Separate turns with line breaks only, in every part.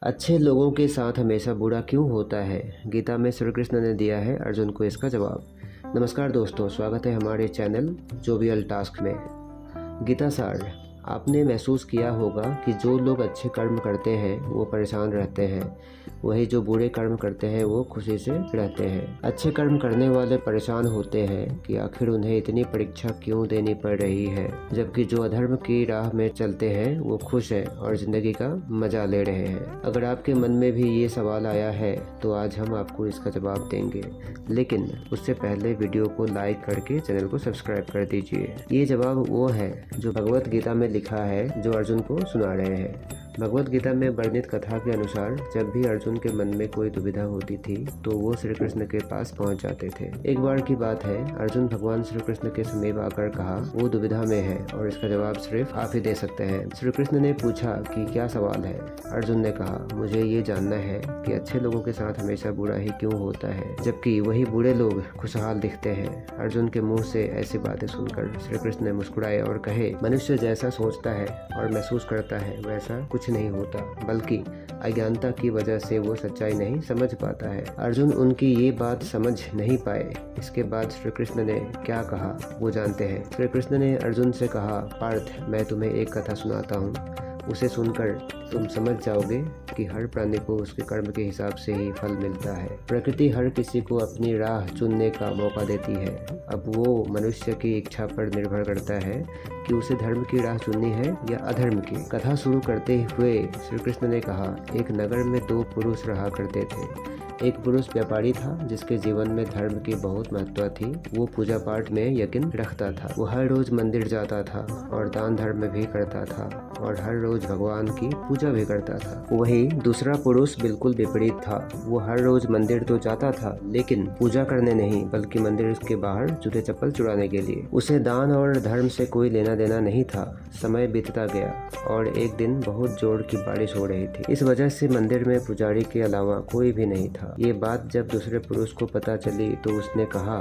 अच्छे लोगों के साथ हमेशा बुरा क्यों होता है? गीता में श्री कृष्ण ने दिया है अर्जुन को इसका जवाब। नमस्कार दोस्तों, स्वागत है हमारे चैनल जोवियल टास्क में। गीता सार, आपने महसूस किया होगा कि जो लोग अच्छे कर्म करते हैं वो परेशान रहते हैं, वही जो बुरे कर्म करते हैं वो खुशी से रहते हैं। अच्छे कर्म करने वाले परेशान होते हैं कि आखिर उन्हें इतनी परीक्षा क्यों देनी पड़ रही है, जबकि जो अधर्म की राह में चलते हैं वो खुश हैं और जिंदगी का मजा ले रहे हैं। अगर आपके मन में भी ये सवाल आया है तो आज हम आपको इसका जवाब देंगे, लेकिन उससे पहले वीडियो को लाइक करके चैनल को सब्सक्राइब कर दीजिए। ये जवाब वो है जो भगवत गीता में लिखा है, जो अर्जुन को सुना रहे हैं। भगवत गीता में वर्णित कथा के अनुसार जब भी अर्जुन के मन में कोई दुविधा होती थी तो वो श्री कृष्ण के पास पहुंच जाते थे। एक बार की बात है, अर्जुन भगवान श्री कृष्ण के समीप आकर कहा वो दुविधा में है और इसका जवाब सिर्फ आप ही दे सकते हैं। श्री कृष्ण ने पूछा कि क्या सवाल है। अर्जुन ने कहा, मुझे ये जानना है कि अच्छे लोगों के साथ हमेशा बुरा ही क्यों होता है, जबकि वही बुरे लोग खुशहाल दिखते हैं। अर्जुन के मुंह से ऐसी बातें सुनकर श्री कृष्ण ने मुस्कुराए और कहे, मनुष्य जैसा सोचता है और महसूस करता है वैसा कुछ नहीं होता, बल्कि अज्ञानता की वजह से वो सच्चाई नहीं समझ पाता है। अर्जुन उनकी ये बात समझ नहीं पाए। इसके बाद श्री कृष्ण ने क्या कहा वो जानते हैं। श्री कृष्ण ने अर्जुन से कहा, पार्थ, मैं तुम्हें एक कथा सुनाता हूँ, उसे सुनकर तुम समझ जाओगे कि हर प्राणी को उसके कर्म के हिसाब से ही फल मिलता है। प्रकृति हर किसी को अपनी राह चुनने का मौका देती है। अब वो मनुष्य की इच्छा पर निर्भर करता है कि उसे धर्म की राह चुननी है या अधर्म की। कथा शुरू करते हुए श्री कृष्ण ने कहा, एक नगर में दो पुरुष रहा करते थे। एक पुरुष व्यापारी था जिसके जीवन में धर्म की बहुत महत्व थी। वो पूजा पाठ में यकीन रखता था। वो हर रोज मंदिर जाता था और दान धर्म भी करता था और हर रोज भगवान की पूजा भी करता था। वही दूसरा पुरुष बिल्कुल विपरीत था। वो हर रोज मंदिर तो जाता था, लेकिन पूजा करने नहीं, बल्कि मंदिर के बाहर जूते चप्पल चुराने के लिए। उसे दान और धर्म से कोई लेना देना नहीं था। समय बीतता गया और एक दिन बहुत जोर की बारिश हो रही थी। इस वजह से मंदिर में पुजारी के अलावा कोई भी नहीं था। ये बात जब दूसरे पुरुष को पता चली तो उसने कहा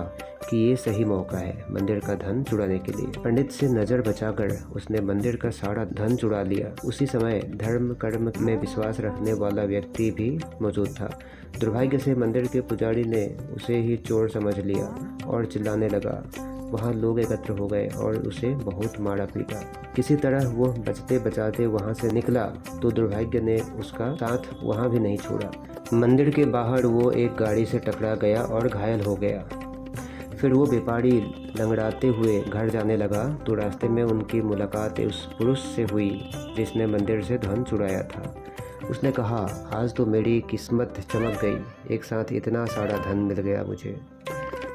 कि ये सही मौका है मंदिर का धन चुराने के लिए। पंडित से नजर बचाकर उसने मंदिर का सारा धन चुरा लिया। उसी समय धर्म कर्म में विश्वास रखने वाला व्यक्ति भी मौजूद था। दुर्भाग्य से मंदिर के पुजारी ने उसे ही चोर समझ लिया और चिल्लाने लगा। वहाँ लोग एकत्र हो गए और उसे बहुत मारा पीटा। किसी तरह वो बचते बचाते वहाँ से निकला तो दुर्भाग्य ने उसका साथ वहाँ भी नहीं छोड़ा। मंदिर के बाहर वो एक गाड़ी से टकरा गया और घायल हो गया। फिर वो व्यापारी लंगड़ाते हुए घर जाने लगा तो रास्ते में उनकी मुलाकात उस पुरुष से हुई जिसने मंदिर से धन चुराया था। उसने कहा, आज तो मेरी किस्मत चमक गई, एक साथ इतना सारा धन मिल गया मुझे।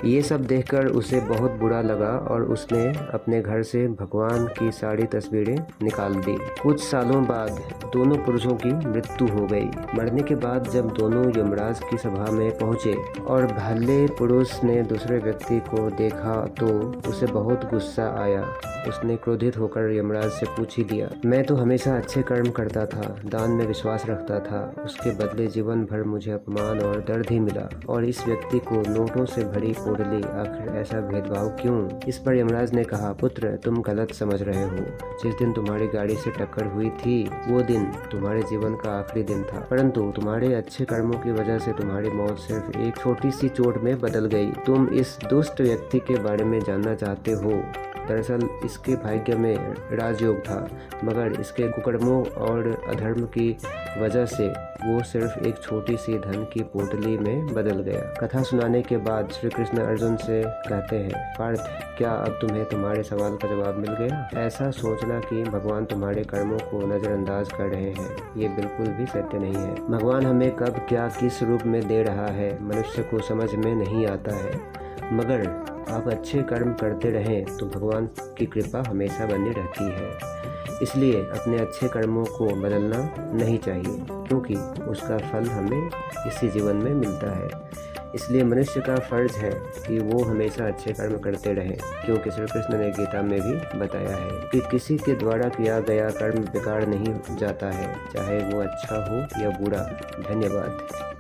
ये सब देखकर उसे बहुत बुरा लगा और उसने अपने घर से भगवान की सारी तस्वीरें निकाल दी। कुछ सालों बाद दोनों पुरुषों की मृत्यु हो गई। मरने के बाद जब दोनों यमराज की सभा में पहुंचे और भले पुरुष ने दूसरे व्यक्ति को देखा तो उसे बहुत गुस्सा आया। उसने क्रोधित होकर यमराज से पूछ ही लिया, मैं तो हमेशा अच्छे कर्म करता था, दान में विश्वास रखता था, उसके बदले जीवन भर मुझे अपमान और दर्द ही मिला, और इस व्यक्ति को नोटों से भरी पोटली, आखिर ऐसा भेदभाव क्यों? इस पर यमराज ने कहा, पुत्र, तुम गलत समझ रहे हो। जिस दिन तुम्हारी गाड़ी से टक्कर हुई थी वो दिन तुम्हारे जीवन का आखिरी दिन था, परंतु तुम्हारे अच्छे कर्मों की वजह से तुम्हारी मौत सिर्फ एक छोटी सी चोट में बदल गई। तुम इस दुष्ट व्यक्ति के बारे में जानना चाहते हो। दरअसल इसके भाग्य में राजयोग था, मगर इसके कुकर्मों और अधर्म की वजह से वो सिर्फ एक छोटी सी धन की पोटली में बदल गया। कथा सुनाने के बाद श्री कृष्ण अर्जुन से कहते हैं, पार्थ, क्या अब तुम्हें तुम्हारे सवाल का जवाब मिल गया? ऐसा सोचना कि भगवान तुम्हारे कर्मों को नजरअंदाज कर रहे हैं, ये बिल्कुल भी सत्य नहीं है। भगवान हमें कब क्या किस रूप में दे रहा है मनुष्य को समझ में नहीं आता है, मगर आप अच्छे कर्म करते रहें तो भगवान की कृपा हमेशा बनी रहती है। इसलिए अपने अच्छे कर्मों को बदलना नहीं चाहिए, क्योंकि उसका फल हमें इसी जीवन में मिलता है। इसलिए मनुष्य का फर्ज है कि वो हमेशा अच्छे कर्म करते रहें, क्योंकि श्री कृष्ण ने गीता में भी बताया है कि किसी के द्वारा किया गया कर्म बेकार नहीं जाता है, चाहे वो अच्छा हो या बुरा। धन्यवाद।